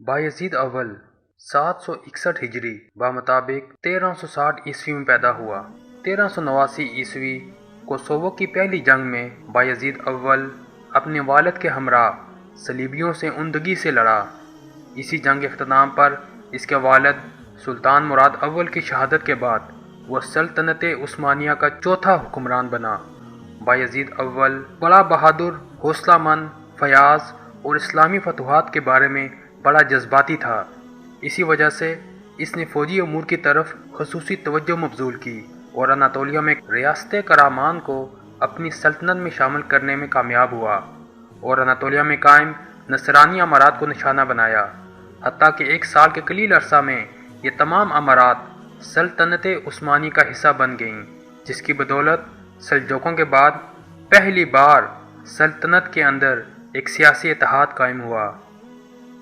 بایزید اول 761 ہجری بمطابق 1360 میں پیدا ہوا۔ 1389 کوسوو کی پہلی جنگ میں بایزید اول اپنے والد کے ہمراہ صلیبیوں سے اندگی سے لڑا۔ اسی جنگ کے اختتام پر اس کے والد سلطان مراد اول کی شہادت کے بعد وہ سلطنت عثمانیہ کا چوتھا حکمران بنا۔ بایزید اول بڑا بہادر، حوصلہ مند، فیاض اور اسلامی فتوحات کے بارے میں بڑا جذباتی تھا۔ اسی وجہ سے اس نے فوجی امور کی طرف خصوصی توجہ مبذول کی اور اناطولیہ میں ریاست کرامان کو اپنی سلطنت میں شامل کرنے میں کامیاب ہوا اور اناطولیہ میں قائم نصرانی امارات کو نشانہ بنایا، حتیٰ کہ ایک سال کے قلیل عرصہ میں یہ تمام امارات سلطنت عثمانی کا حصہ بن گئیں، جس کی بدولت سلجوقوں کے بعد پہلی بار سلطنت کے اندر ایک سیاسی اتحاد قائم ہوا۔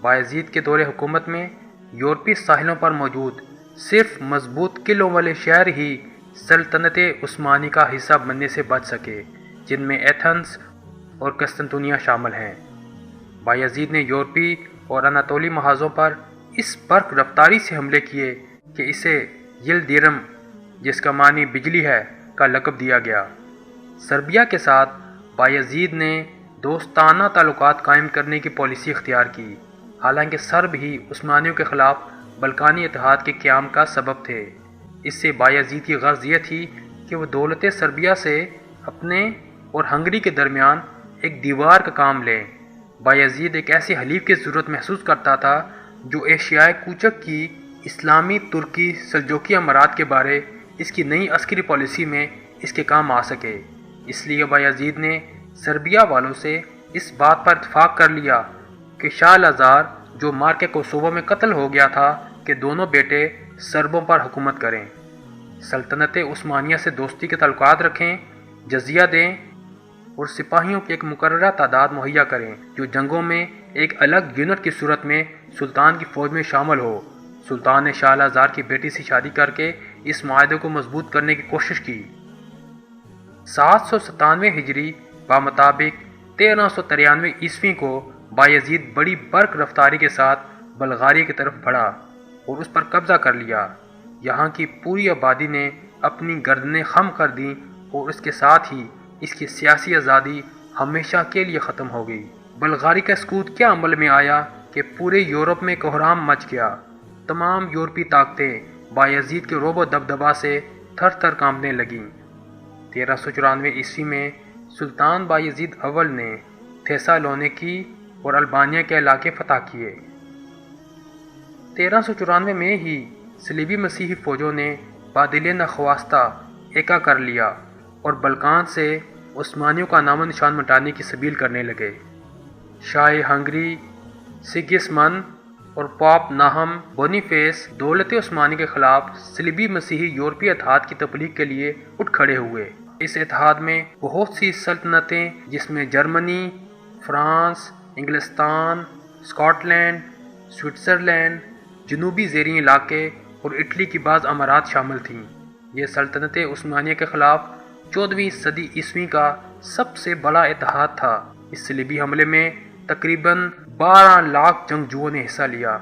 بایزید کے دور حکومت میں یورپی ساحلوں پر موجود صرف مضبوط قلعوں والے شہر ہی سلطنت عثمانی کا حصہ بننے سے بچ سکے، جن میں ایتھنز اور قسطنطنیہ شامل ہیں۔ بایزید نے یورپی اور اناطولی محاذوں پر اس برق رفتاری سے حملے کیے کہ اسے یلدیرم، جس کا معنی بجلی ہے، کا لقب دیا گیا۔ سربیا کے ساتھ بایزید نے دوستانہ تعلقات قائم کرنے کی پالیسی اختیار کی، حالانکہ سرب ہی عثمانیوں کے خلاف بلکانی اتحاد کے قیام کا سبب تھے۔ اس سے بایزید کی غرض یہ تھی کہ وہ دولت سربیا سے اپنے اور ہنگری کے درمیان ایک دیوار کا کام لیں۔ بایزید ایک ایسے حلیف کی ضرورت محسوس کرتا تھا جو ایشیائے کوچک کی اسلامی ترکی سلجوقی امارات کے بارے اس کی نئی عسکری پالیسی میں اس کے کام آ سکے۔ اس لیے بایزید نے سربیا والوں سے اس بات پر اتفاق کر لیا کہ شاہ لازار، جو مارکے کوسوو میں قتل ہو گیا تھا، کہ دونوں بیٹے سربوں پر حکومت کریں، سلطنت عثمانیہ سے دوستی کے تعلقات رکھیں، جزیہ دیں اور سپاہیوں کی ایک مقررہ تعداد مہیا کریں جو جنگوں میں ایک الگ یونٹ کی صورت میں سلطان کی فوج میں شامل ہو۔ سلطان نے شاہ لازار کی بیٹی سے شادی کر کے اس معاہدے کو مضبوط کرنے کی کوشش کی۔ 797 ہجری بمطابق 1393 کو بایزید بڑی برق رفتاری کے ساتھ بلغاریہ کی طرف بڑھا اور اس پر قبضہ کر لیا۔ یہاں کی پوری آبادی نے اپنی گردنیں خم کر دیں اور اس کے ساتھ ہی اس کی سیاسی آزادی ہمیشہ کے لیے ختم ہو گئی۔ بلغاری کا سقوط کیا عمل میں آیا کہ پورے یورپ میں کوہرام مچ گیا۔ تمام یورپی طاقتیں بایزید کے رعب و دبدبا سے تھر تھر کانپنے لگیں۔ 1394 میں سلطان بایزید اول نے تھیسالونیکی اور البانیہ کے علاقے فتح کیے۔ 1394 میں ہی صلیبی مسیحی فوجوں نے بادل نخواستہ ایکا کر لیا اور بلکان سے عثمانیوں کا نام و نشان مٹانے کی سبیل کرنے لگے۔ شاہ ہنگری سگسمن اور پاپ ناہم بونیفیس دولت عثمانی کے خلاف صلیبی مسیحی یورپی اتحاد کی تبلیغ کے لیے اٹھ کھڑے ہوئے۔ اس اتحاد میں بہت سی سلطنتیں، جس میں جرمنی، فرانس، انگلستان، اسکاٹ لینڈ، سوئٹزرلینڈ، جنوبی زیریں علاقے اور اٹلی کی بعض امارات شامل تھیں۔ یہ سلطنت عثمانیہ کے خلاف 14ویں صدی عیسوی کا سب سے بڑا اتحاد تھا۔ اس صلیبی حملے میں تقریباً 12 لاکھ جنگجوؤں نے حصہ لیا۔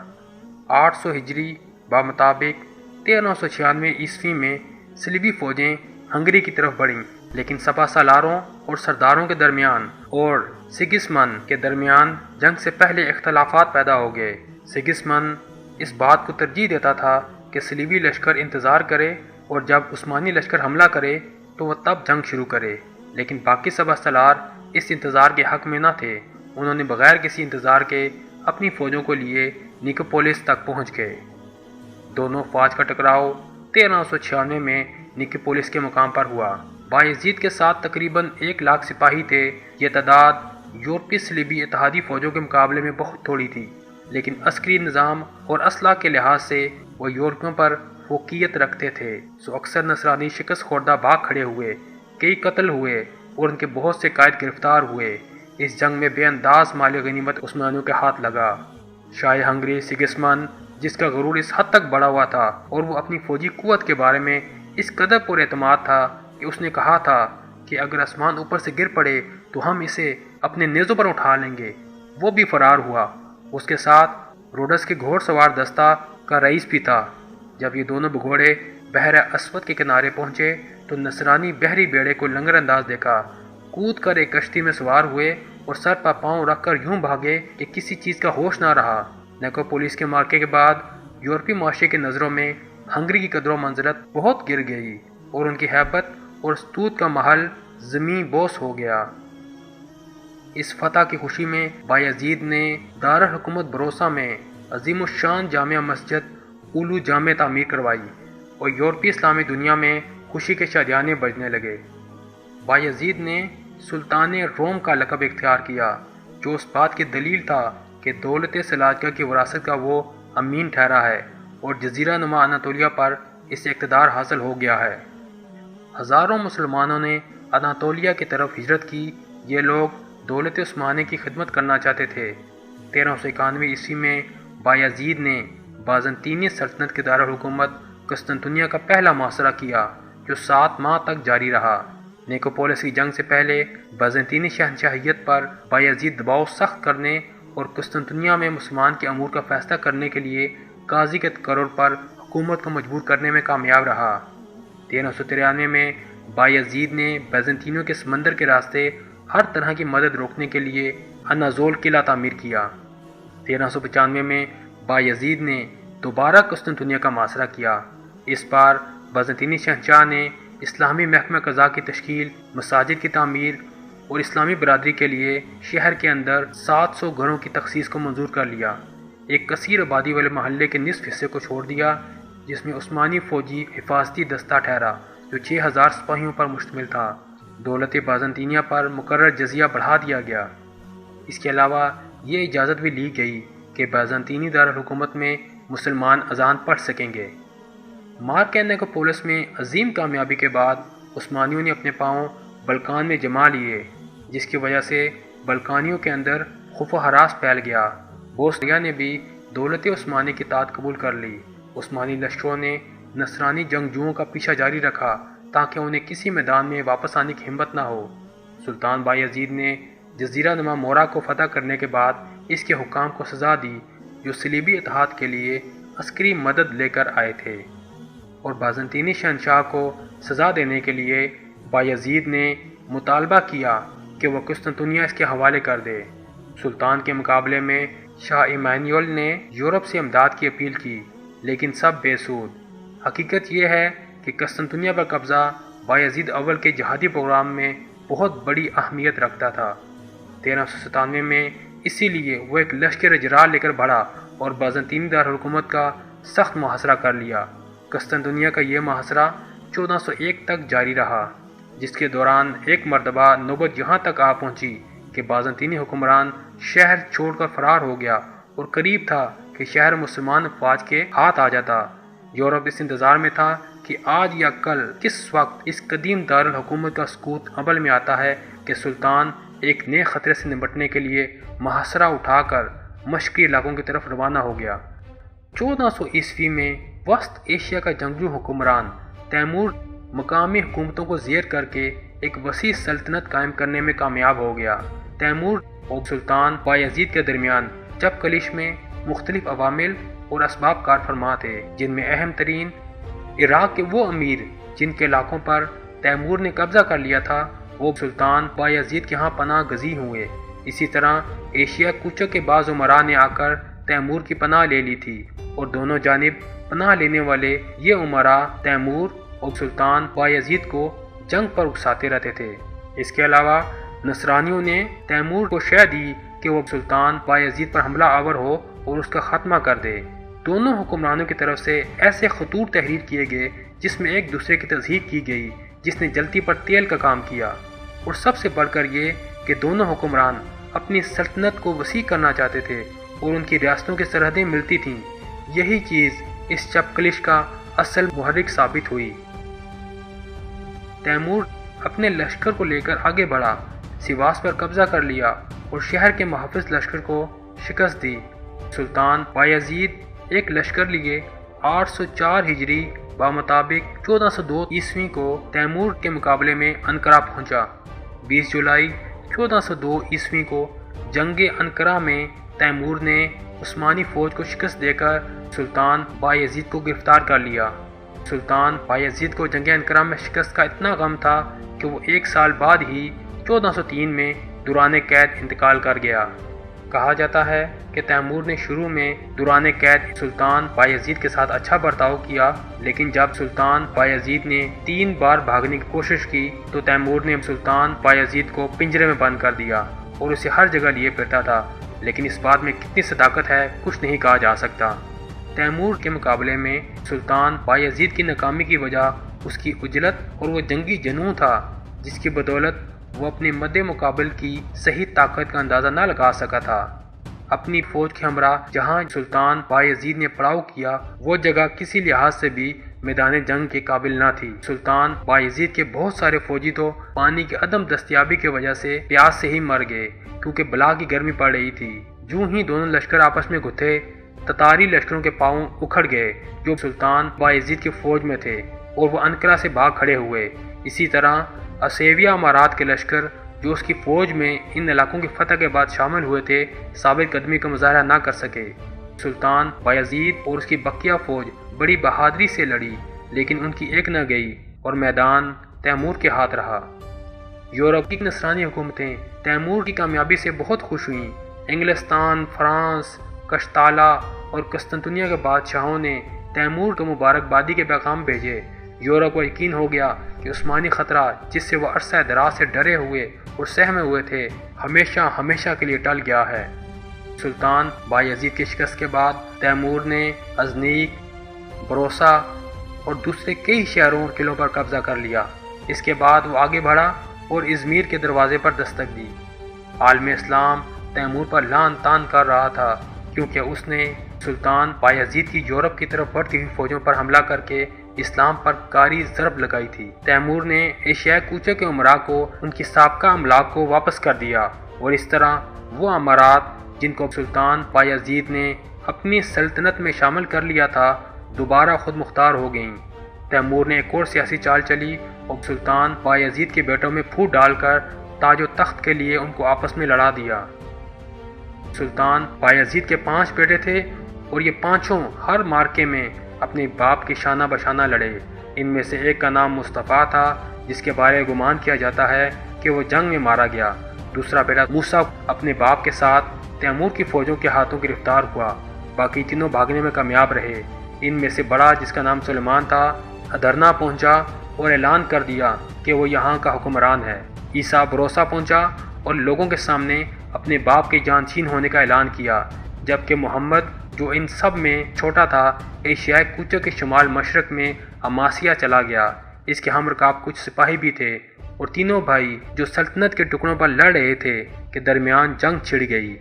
800 ہجری بمطابق 1396 میں صلیبی فوجیں ہنگری کی طرف بڑھیں، لیکن سپہ سالاروں اور سرداروں کے درمیان اور سگسمن کے درمیان جنگ سے پہلے اختلافات پیدا ہو گئے۔ سگسمن اس بات کو ترجیح دیتا تھا کہ صلیبی لشکر انتظار کرے اور جب عثمانی لشکر حملہ کرے تو وہ تب جنگ شروع کرے، لیکن باقی سپہ سالار اس انتظار کے حق میں نہ تھے۔ انہوں نے بغیر کسی انتظار کے اپنی فوجوں کو لیے نیکوپولس تک پہنچ گئے۔ دونوں فوج کا ٹکراؤ 1396 میں نیکوپولس کے مقام پر ہوا۔ بایزید کے ساتھ تقریباً 1 لاکھ سپاہی تھے۔ یہ تعداد یورپی صلیبی اتحادی فوجوں کے مقابلے میں بہت تھوڑی تھی، لیکن عسکری نظام اور اسلحہ کے لحاظ سے وہ یورپیوں پر فوقیت رکھتے تھے۔ سو اکثر نصرانی شکست خوردہ بھاگ کھڑے ہوئے، کئی قتل ہوئے اور ان کے بہت سے قائد گرفتار ہوئے۔ اس جنگ میں بے انداز مالی غنیمت عثمانیوں کے ہاتھ لگا۔ شاہ ہنگری سگسمن، جس کا غرور اس حد تک بڑھا ہوا تھا اور وہ اپنی فوجی قوت کے بارے میں اس قدر پر اعتماد تھا کہ اس نے کہا تھا کہ اگر آسمان اوپر سے گر پڑے تو ہم اسے اپنے نیزوں پر اٹھا لیں گے، وہ بھی فرار ہوا۔ اس کے ساتھ روڈس کے گھوڑ سوار دستہ کا رئیس بھی تھا۔ جب یہ دونوں بگھوڑے بحر اسود کے کنارے پہنچے تو نصرانی بحری بیڑے کو لنگر انداز دیکھا، کود کر ایک کشتی میں سوار ہوئے اور سر پر پاؤں رکھ کر یوں بھاگے کہ کسی چیز کا ہوش نہ رہا۔ نیکوپولس کے معرکے کے بعد یورپی معاشرے کی نظروں میں ہنگری کی قدر و منزلت بہت گر گئی اور ان کی ہیبت اور استود کا محل زمین بوس ہو گیا۔ اس فتح کی خوشی میں بایزید نے دارالحکومت بروسا میں عظیم الشان جامع مسجد اولو جامع تعمیر کروائی اور یورپی اسلامی دنیا میں خوشی کے شادیانے بجنے لگے۔ بایزید نے سلطان روم کا لقب اختیار کیا، جو اس بات کی دلیل تھا کہ دولت سلاجقہ کی وراثت کا وہ امین ٹھہرا ہے اور جزیرہ نما اناطولیہ پر اسے اقتدار حاصل ہو گیا ہے۔ ہزاروں مسلمانوں نے اناطولیہ کی طرف ہجرت کی۔ یہ لوگ دولت عثمانی کی خدمت کرنا چاہتے تھے۔ 1391 عیسوی میں بایزید نے بازنطینی سلطنت کے دارالحکومت قسطنطنیہ کا پہلا محاصرہ کیا، جو 7 ماہ تک جاری رہا۔ نیکوپولس کی جنگ سے پہلے بازنطینی شہنشاہیت پر بایزید دباؤ سخت کرنے اور قسطنطنیہ میں مسلمان کے امور کا فیصلہ کرنے کے لیے قاضی کے تقرر پر حکومت کو مجبور کرنے میں کامیاب رہا۔ 1393 میں بایزید نے بیزنطینیوں کے سمندر کے راستے ہر طرح کی مدد روکنے کے لیے انازول قلعہ تعمیر کیا۔ 1395 میں بایزید نے دوبارہ قسطنطنیہ کا محاصرہ کیا۔ اس بار بیزنطینی شہنشاہ نے اسلامی محکمہ قضاء کی تشکیل، مساجد کی تعمیر اور اسلامی برادری کے لیے شہر کے اندر 700 گھروں کی تخصیص کو منظور کر لیا۔ ایک کثیر آبادی والے محلے کے نصف حصے کو چھوڑ دیا، جس میں عثمانی فوجی حفاظتی دستہ ٹھہرا جو 6000 سپاہیوں پر مشتمل تھا۔ دولت بازنطینیہ پر مقرر جزیہ بڑھا دیا گیا۔ اس کے علاوہ یہ اجازت بھی لی گئی کہ بیزنطینی دارالحکومت میں مسلمان اذان پڑھ سکیں گے۔ معرکہ نیکوپولس میں عظیم کامیابی کے بعد عثمانیوں نے اپنے پاؤں بلقان میں جما لیے، جس کی وجہ سے بلقانیوں کے اندر خوف و ہراس پھیل گیا۔ بوسنیا نے بھی دولت عثمانی کی اطاعت قبول کر لی۔ عثمانی لشکروں نے نصرانی جنگجوؤں کا پیچھا جاری رکھا تاکہ انہیں کسی میدان میں واپس آنے کی ہمت نہ ہو۔ سلطان بایزید نے جزیرہ نما مورا کو فتح کرنے کے بعد اس کے حکام کو سزا دی جو صلیبی اتحاد کے لیے عسکری مدد لے کر آئے تھے، اور بازنطینی شہنشاہ کو سزا دینے کے لیے بایزید نے مطالبہ کیا کہ وہ قسطنطنیہ اس کے حوالے کر دے۔ سلطان کے مقابلے میں شاہ ایمانوئل نے یورپ سے امداد کی اپیل کی، لیکن سب بے سود۔ حقیقت یہ ہے کہ قسطنطنیہ پر قبضہ بایزید اول کے جہادی پروگرام میں بہت بڑی اہمیت رکھتا تھا۔ 1397 میں اسی لیے وہ ایک لشکر اجرا لے کر بڑھا اور بازنطینی دارالحکومت کا سخت محاصرہ کر لیا۔ قسطنطنیہ کا یہ محاصرہ 1401 تک جاری رہا، جس کے دوران ایک مرتبہ نوبت یہاں تک آ پہنچی کہ بازنطینی حکمران شہر چھوڑ کر فرار ہو گیا اور قریب تھا کہ شہر مسلمان افواج کے ہاتھ آ جاتا۔ یورپ اس انتظار میں تھا کہ آج یا کل کس وقت اس قدیم دارالحکومت کا سقوط عمل میں آتا ہے کہ سلطان ایک نئے خطرے سے نمٹنے کے لیے محاصرہ اٹھا کر مشرقی علاقوں کی طرف روانہ ہو گیا۔ 1400 عیسوی میں وسط ایشیا کا جنگجو حکمران تیمور مقامی حکومتوں کو زیر کر کے ایک وسیع سلطنت قائم کرنے میں کامیاب ہو گیا۔ تیمور اور سلطان بایزید کے درمیان جب کلش میں مختلف عوامل اور اسباب کار فرما تھے، جن میں اہم ترین عراق کے وہ امیر جن کے علاقوں پر تیمور نے قبضہ کر لیا تھا وہ سلطان بایزید کے ہاں پناہ گزین ہوئے۔ اسی طرح ایشیا کوچہ کے بعض امراء نے آ کر تیمور کی پناہ لے لی تھی، اور دونوں جانب پناہ لینے والے یہ امراء تیمور اور سلطان بایزید کو جنگ پر اکساتے رہتے تھے۔ اس کے علاوہ نصرانیوں نے تیمور کو شے دی کہ وہ سلطان بایزید پر حملہ آور ہو اور اس کا خاتمہ کر دے۔ دونوں حکمرانوں کی طرف سے ایسے خطوط تحریر کیے گئے جس میں ایک دوسرے کی تصحیح کی گئی، جس نے جلتی پر تیل کا کام کیا، اور سب سے بڑھ کر یہ کہ دونوں حکمران اپنی سلطنت کو وسیع کرنا چاہتے تھے اور ان کی ریاستوں کی سرحدیں ملتی تھیں۔ یہی چیز اس چپکلش کا اصل محرک ثابت ہوئی۔ تیمور اپنے لشکر کو لے کر آگے بڑھا، سیواس پر قبضہ کر لیا اور شہر کے محافظ لشکر کو شکست دی۔ سلطان بایزید ایک لشکر لیے 804 ہجری بمطابق 1402 عیسوی کو تیمور کے مقابلے میں انقرہ پہنچا۔ 20 جولائی 1402 عیسوی کو جنگ انقرہ میں تیمور نے عثمانی فوج کو شکست دے کر سلطان بایزید کو گرفتار کر لیا۔ سلطان بایزید کو جنگ انقرہ میں شکست کا اتنا غم تھا کہ وہ 1 سال بعد ہی 1403 میں دوران قید انتقال کر گیا۔ کہا جاتا ہے کہ تیمور نے شروع میں دوران قید سلطان بایزید کے ساتھ اچھا برتاؤ کیا، لیکن جب سلطان بایزید نے 3 بار بھاگنے کی کوشش کی تو تیمور نے سلطان بایزید کو پنجرے میں بند کر دیا اور اسے ہر جگہ لیے پھرتا تھا، لیکن اس بات میں کتنی صداقت ہے کچھ نہیں کہا جا سکتا۔ تیمور کے مقابلے میں سلطان بایزید کی ناکامی کی وجہ اس کی عجلت اور وہ جنگی جنون تھا جس کی بدولت وہ اپنے مد مقابل کی صحیح طاقت کا اندازہ نہ لگا سکا تھا۔ اپنی فوج کے ہمراہ جہاں سلطان بایزید نے پڑاؤ کیا وہ جگہ کسی لحاظ سے بھی میدان جنگ کے قابل نہ تھی۔ سلطان بایزید کے بہت سارے فوجی تو پانی کی عدم دستیابی کی وجہ سے پیاس سے ہی مر گئے کیونکہ بلا کی گرمی پڑ رہی تھی۔ جو ہی دونوں لشکر آپس میں گھٹے، تتاری لشکروں کے پاؤں اکھڑ گئے جو سلطان بایزید کی فوج میں تھے اور وہ انقرہ سے بھاگ کھڑے ہوئے۔ اسی طرح اسیویہ امارات کے لشکر جو اس کی فوج میں ان علاقوں کی فتح کے بعد شامل ہوئے تھے ثابت قدمی کا مظاہرہ نہ کر سکے۔ سلطان بایزید اور اس کی بقیہ فوج بڑی بہادری سے لڑی لیکن ان کی ایک نہ گئی اور میدان تیمور کے ہاتھ رہا۔ یورپ کی نصرانی حکومتیں تیمور کی کامیابی سے بہت خوش ہوئیں۔ انگلستان، فرانس، قشتالہ اور قسطنطنیہ کے بادشاہوں نے تیمور کو مبارکبادی کے پیغام بھیجے۔ یورپ کو یقین ہو گیا کہ عثمانی خطرہ جس سے وہ عرصہ دراز سے ڈرے ہوئے اور سہمے ہوئے تھے ہمیشہ کے لیے ٹل گیا ہے۔ سلطان بایزید کی شکست کے بعد تیمور نے ازنیک، بروسا اور دوسرے کئی شہروں اور قلعوں پر قبضہ کر لیا۔ اس کے بعد وہ آگے بڑھا اور ازمیر کے دروازے پر دستک دی۔ عالم اسلام تیمور پر لعن طعن کر رہا تھا کیونکہ اس نے سلطان بایزید کی یورپ کی طرف بڑھتی ہوئی فوجوں پر حملہ کر کے اسلام پر کاری ضرب لگائی تھی۔ تیمور نے ایشیائی کوچے کے امراء کو ان کی سابقہ املاک کو واپس کر دیا اور اس طرح وہ امارات جن کو سلطان بایزید نے اپنی سلطنت میں شامل کر لیا تھا دوبارہ خود مختار ہو گئیں۔ تیمور نے ایک اور سیاسی چال چلی اور سلطان بایزید کے بیٹوں میں پھوٹ ڈال کر تاج و تخت کے لیے ان کو آپس میں لڑا دیا۔ سلطان بایزید کے 5 بیٹے تھے اور یہ پانچوں ہر مارکے میں اپنے باپ کی شانہ بشانہ لڑے۔ ان میں سے ایک کا نام مصطفیٰ تھا جس کے بارے گمان کیا جاتا ہے کہ وہ جنگ میں مارا گیا۔ دوسرا بیٹا موسیٰ اپنے باپ کے ساتھ تیمور کی فوجوں کے ہاتھوں گرفتار ہوا۔ باقی تینوں بھاگنے میں کامیاب رہے۔ ان میں سے بڑا جس کا نام سلیمان تھا ادرنا پہنچا اور اعلان کر دیا کہ وہ یہاں کا حکمران ہے۔ عیسیٰ بروسا پہنچا اور لوگوں کے سامنے اپنے باپ کے جانشین ہونے کا اعلان کیا، جبکہ محمد جو ان سب میں چھوٹا تھا ایشیائی کوچے کے شمال مشرق میں اماسیا چلا گیا۔ اس کے ہم رکاب کچھ سپاہی بھی تھے اور تینوں بھائی جو سلطنت کے ٹکڑوں پر لڑ رہے تھے کے درمیان جنگ چھڑ گئی۔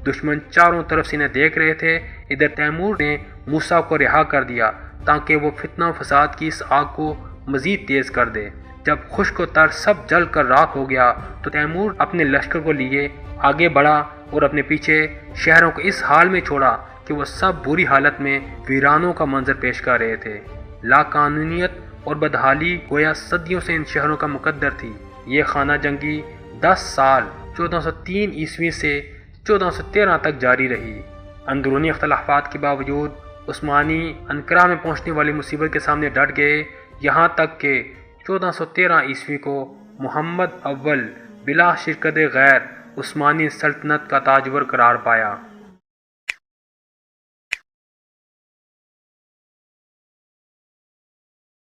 دشمن چاروں طرف سے انہیں دیکھ رہے تھے۔ ادھر تیمور نے موسیٰ کو رہا کر دیا تاکہ وہ فتنہ و فساد کی اس آگ کو مزید تیز کر دے۔ جب خشک و تر سب جل کر راکھ ہو گیا تو تیمور اپنے لشکر کو لیے آگے بڑھا اور اپنے پیچھے شہروں کو اس حال میں چھوڑا کہ وہ سب بری حالت میں ویرانوں کا منظر پیش کر رہے تھے۔ لا قانونیت اور بدحالی گویا صدیوں سے ان شہروں کا مقدر تھی۔ یہ خانہ جنگی 10 سال 1403 عیسوی سے 1413 تک جاری رہی۔ اندرونی اختلافات کے باوجود عثمانی انقرہ میں پہنچنے والی مصیبت کے سامنے ڈٹ گئے، یہاں تک کہ 1413 عیسوی کو محمد اول بلا شرکت غیر عثمانی سلطنت کا تاجور قرار پایا۔